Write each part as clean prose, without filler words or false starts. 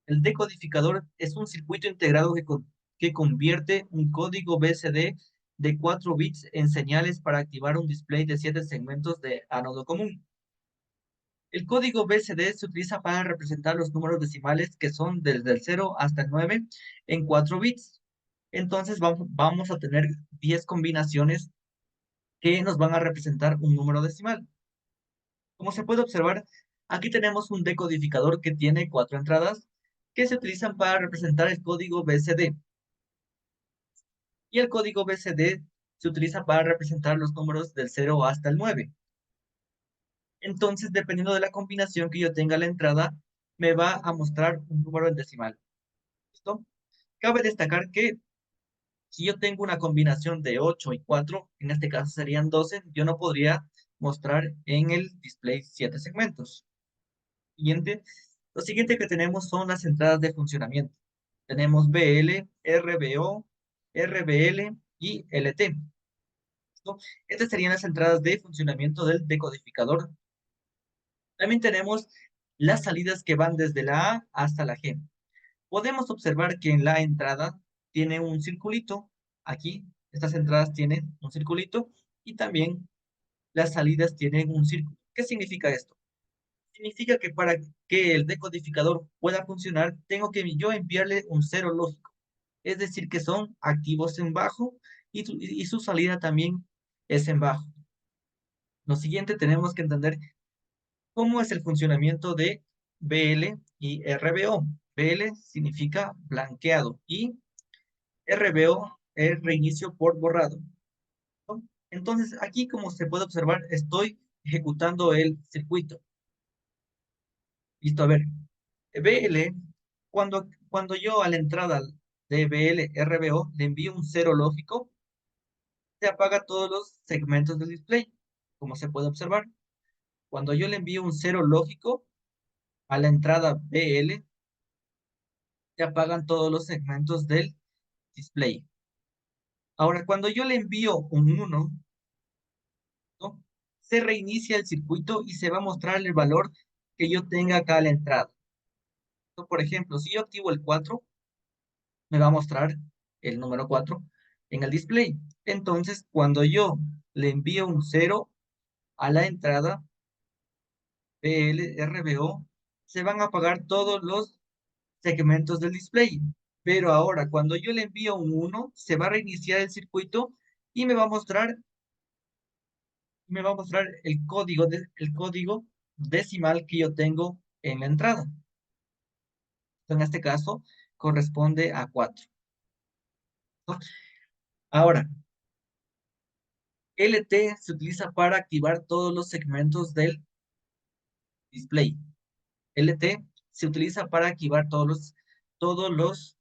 El decodificador es un circuito integrado que convierte un código BCD de 4 bits en señales para activar un display de 7 segmentos de ánodo común. El código BCD se utiliza para representar los números decimales que son desde el 0 hasta el 9 en 4 bits. Entonces vamos a tener 10 combinaciones que nos van a representar un número decimal. Como se puede observar, aquí tenemos un decodificador que tiene 4 entradas que se utilizan para representar el código BCD. Y el código BCD se utiliza para representar los números del 0 hasta el 9. Entonces, dependiendo de la combinación que yo tenga en la entrada, me va a mostrar un número en decimal. ¿Listo? Cabe destacar que si yo tengo una combinación de 8 y 4, en este caso serían 12, yo no podría mostrar en el display 7 segmentos. Siguiente. Lo siguiente que tenemos son las entradas de funcionamiento. Tenemos BL, RBO, RBL y LT. ¿Listo? Estas serían las entradas de funcionamiento del decodificador. También tenemos las salidas que van desde la A hasta la G. Podemos observar que en la entrada tiene un circulito. Aquí, estas entradas tienen un circulito y también las salidas tienen un círculo. ¿Qué significa esto? Significa que para que el decodificador pueda funcionar, tengo que yo enviarle un cero lógico. Es decir, que son activos en bajo y su salida también es en bajo. Lo siguiente tenemos que entender cómo es el funcionamiento de BL y RBO. BL significa blanqueado y RBO es reinicio por borrado, ¿no? Entonces, aquí como se puede observar, estoy ejecutando el circuito. Listo, a ver. BL, cuando yo a la entrada de BL RBO le envío un cero lógico, se apaga todos los segmentos del display, como se puede observar. Cuando yo le envío un cero lógico a la entrada BL, se apagan todos los segmentos del display. Ahora, cuando yo le envío un 1, ¿no? Se reinicia el circuito y se va a mostrar el valor que yo tenga acá a la entrada. ¿No? Por ejemplo, si yo activo el 4, me va a mostrar el número 4 en el display. Entonces, cuando yo le envío un 0 a la entrada PLRBO, se van a apagar todos los segmentos del display. Pero ahora, cuando yo le envío un 1, se va a reiniciar el circuito y me va a mostrar el código decimal que yo tengo en la entrada. En este caso, corresponde a 4, ¿no? Ahora, LT se utiliza para activar todos los segmentos del display. LT se utiliza para activar todos los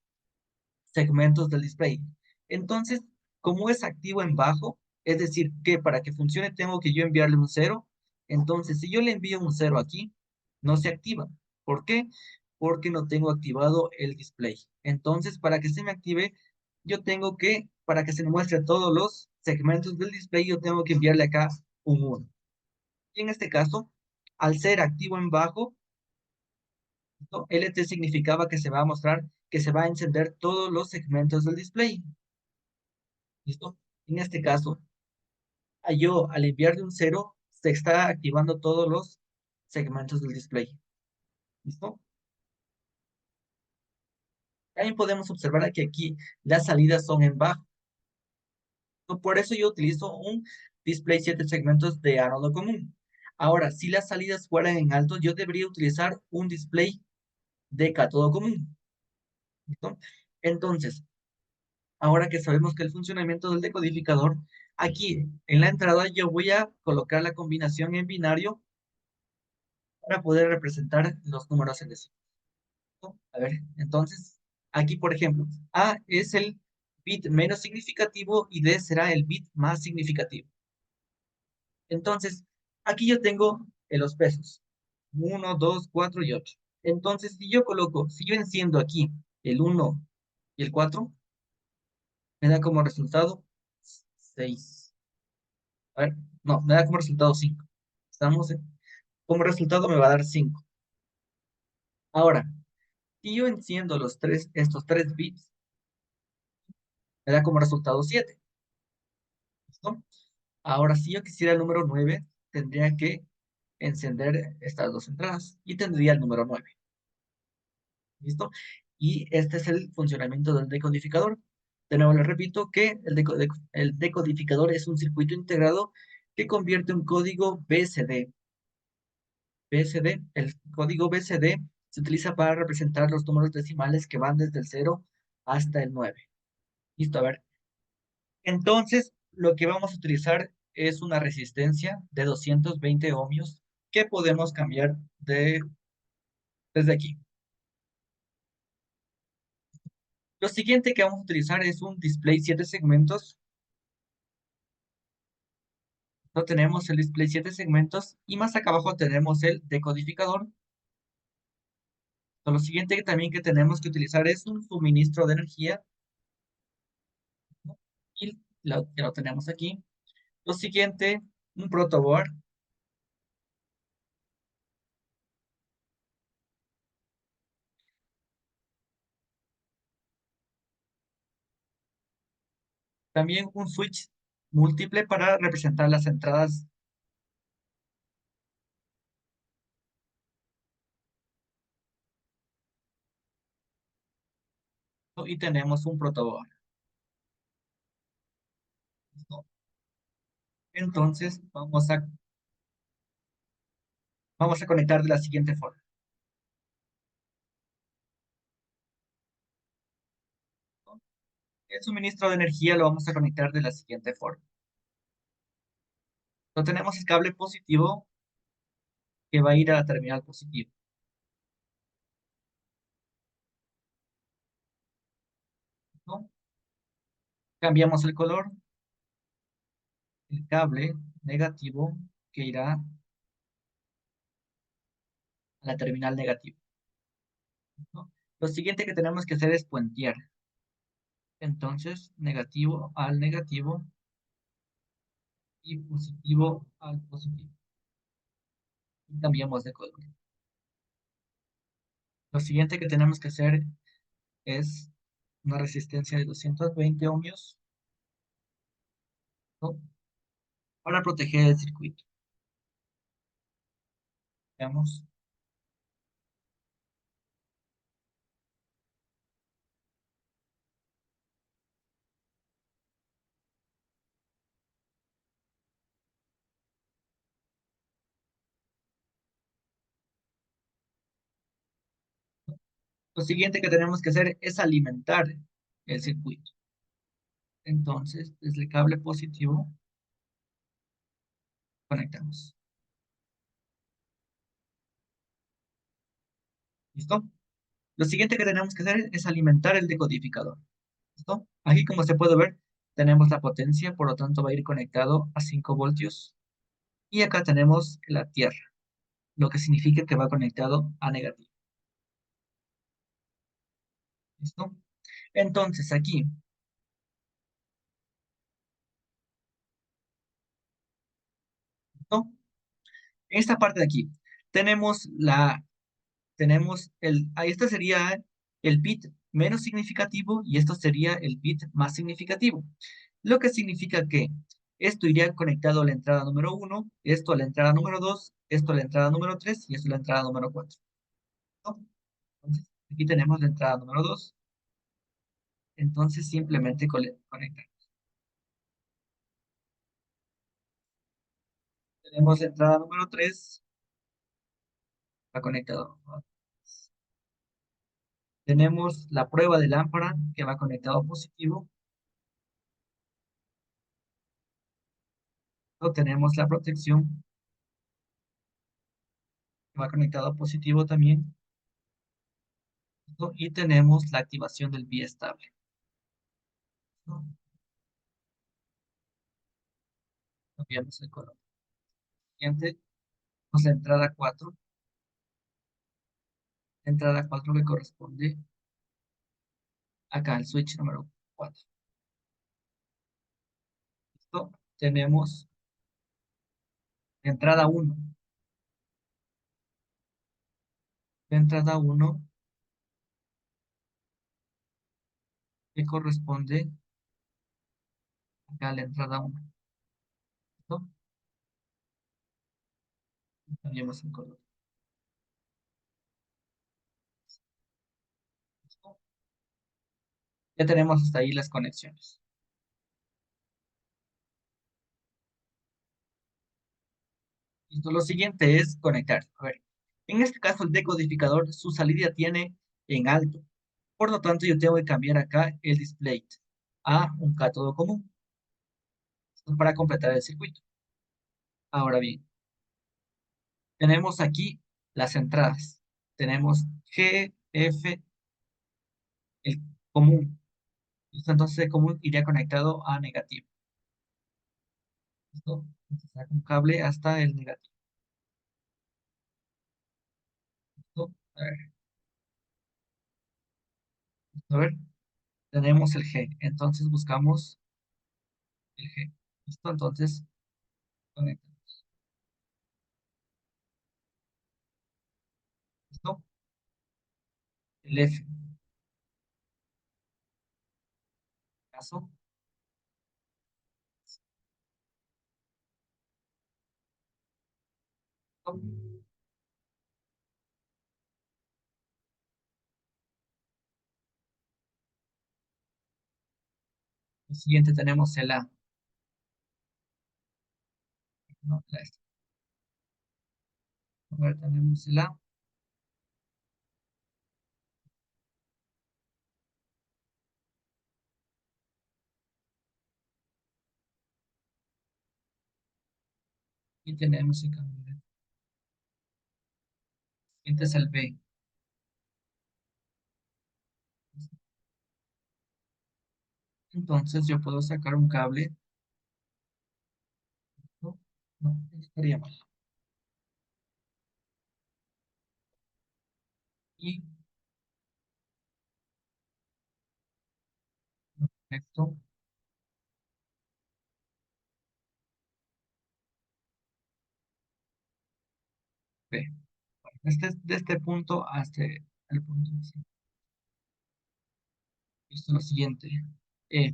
segmentos del display. Entonces, como es activo en bajo, es decir, que para que funcione tengo que yo enviarle un 0. Entonces, si yo le envío un 0 aquí, no se activa. ¿Por qué? Porque no tengo activado el display. Entonces, para que se me active, para que se me muestre todos los segmentos del display, yo tengo que enviarle acá un 1. Y en este caso, al ser activo en bajo, ¿no? LT significaba que se va a mostrar, que se va a encender todos los segmentos del display. ¿Listo? En este caso, yo al enviarle un 0, se está activando todos los segmentos del display. ¿Listo? También podemos observar que aquí las salidas son en bajo. Por eso yo utilizo un display 7 segmentos de ánodo común. Ahora, si las salidas fueran en alto, yo debería utilizar un display de cátodo común. ¿Listo? Entonces, ahora que sabemos que el funcionamiento del decodificador, aquí en la entrada yo voy a colocar la combinación en binario para poder representar los números en decimal. A ver, entonces, aquí por ejemplo, A es el bit menos significativo y D será el bit más significativo. Entonces, aquí yo tengo los pesos, 1, 2, 4 y 8. Entonces, si yo enciendo aquí el 1 y el 4, me da como resultado 6. A ver, no, me da como resultado 5. Como resultado me va a dar 5. Ahora, Si yo enciendo estos tres bits, me da como resultado 7. ¿Listo? Ahora, si yo quisiera el número 9, tendría que encender estas dos entradas y tendría el número 9. ¿Listo? Y este es el funcionamiento del decodificador. De nuevo les repito que el decodificador es un circuito integrado que convierte un código BCD. El código BCD se utiliza para representar los números decimales que van desde el 0 hasta el 9. Listo, a ver. Entonces, lo que vamos a utilizar es una resistencia de 220 ohmios que podemos cambiar desde aquí. Lo siguiente que vamos a utilizar es un display 7 segmentos. No tenemos el display 7 segmentos y más acá abajo tenemos el decodificador. Lo siguiente que también que tenemos que utilizar es un suministro de energía, ¿no? Y ya lo tenemos aquí. Lo siguiente, un protoboard. También un switch múltiple para representar las entradas, ¿no? Y tenemos un protoboard, ¿no? Entonces, vamos a conectar de la siguiente forma, ¿no? El suministro de energía lo vamos a conectar de la siguiente forma. No tenemos el cable positivo que va a ir a la terminal positiva, ¿no? Cambiamos el color, el cable negativo que irá a la terminal negativa, ¿no? Lo siguiente que tenemos que hacer es puentear. Entonces, negativo al negativo y positivo al positivo. Y cambiamos de color. Lo siguiente que tenemos que hacer es una resistencia de 220 ohmios, ¿no? Para proteger el circuito. Veamos. Lo siguiente que tenemos que hacer es alimentar el circuito. Entonces, desde el cable positivo, conectamos. ¿Listo? Lo siguiente que tenemos que hacer es alimentar el decodificador. ¿Listo? Aquí, como se puede ver, tenemos la potencia, por lo tanto va a ir conectado a 5 voltios. Y acá tenemos la tierra, lo que significa que va conectado a negativo. ¿Listo? Entonces, aquí, ¿no? Esta parte de aquí, tenemos ahí este sería el bit menos significativo y esto sería el bit más significativo. Lo que significa que esto iría conectado a la entrada número 1, esto a la entrada número 2, esto a la entrada número 3 y esto a la entrada número 4, ¿no? Entonces, aquí tenemos la entrada número 2, entonces simplemente conectar. Tenemos la entrada número 3, está conectado, ¿no? Tenemos la prueba de lámpara que va conectado a positivo. ¿No? Tenemos la protección que va conectado a positivo también. ¿No? Y tenemos la activación del biestable, ¿no? Cambiamos el color. Siguiente, tenemos la entrada 4 que corresponde acá al switch número 4. ¿Listo? Tenemos la entrada 1. La entrada 1 que corresponde acá a la entrada 1. ¿Listo? Cambiamos el color. ¿Listo? Ya tenemos hasta ahí las conexiones. Listo, lo siguiente es conectar. A ver, en este caso el decodificador, su salida tiene en alto. Por lo tanto, yo tengo que cambiar acá el display a un cátodo común para completar el circuito. Ahora bien, tenemos aquí las entradas. Tenemos G, F, el común. ¿Listo? Entonces el común iría conectado a negativo. ¿Listo? Entonces saco un cable hasta el negativo. ¿Listo? A ver, tenemos el G. Entonces buscamos el G. ¿Listo? Entonces conectamos. ¿Listo? El F. Caso. ¿Listo? El siguiente tenemos el A. ¿No? A ver, tenemos el A. Y tenemos el cambio. El siguiente es el B. Entonces yo puedo sacar un cable. No, no, estaría mal. Y esto, B. De este punto hasta el punto C. Esto es lo siguiente. E.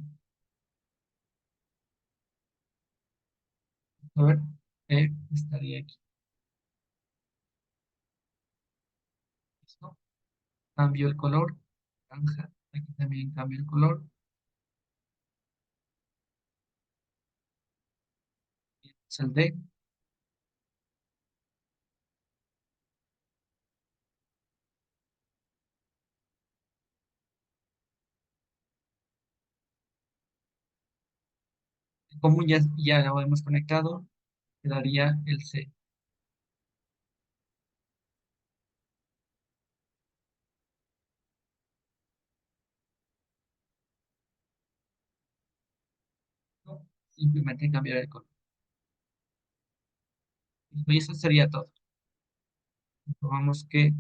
A ver, E estaría aquí. ¿Listo? Cambio el color. Naranja. Aquí también cambio el color. Es el D. Como ya lo hemos conectado, quedaría el C. ¿No? Simplemente cambiar el color. Y eso sería todo. Vamos que,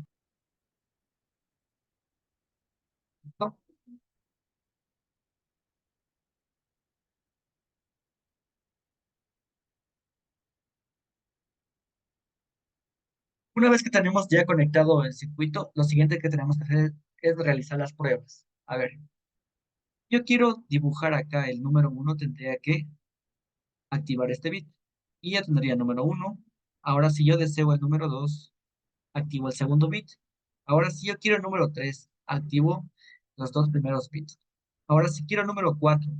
¿listo? Una vez que tenemos ya conectado el circuito, lo siguiente que tenemos que hacer es realizar las pruebas. A ver, yo quiero dibujar acá el número 1, tendría que activar este bit. Y ya tendría el número 1. Ahora, si yo deseo el número 2, activo el segundo bit. Ahora, si yo quiero el número 3, activo los dos primeros bits. Ahora, si quiero el número 4,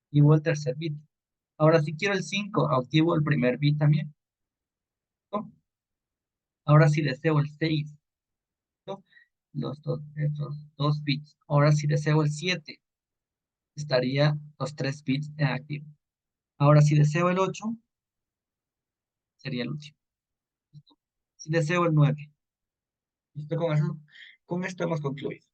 activo el tercer bit. Ahora, si quiero el 5, activo el primer bit también. ¿No? Ahora, si deseo el 6, ¿no? Estos dos bits. Ahora, si deseo el 7, estaría los 3 bits en activo. Ahora, si deseo el 8, sería el último. Si deseo el 9. Listo, con esto hemos concluido.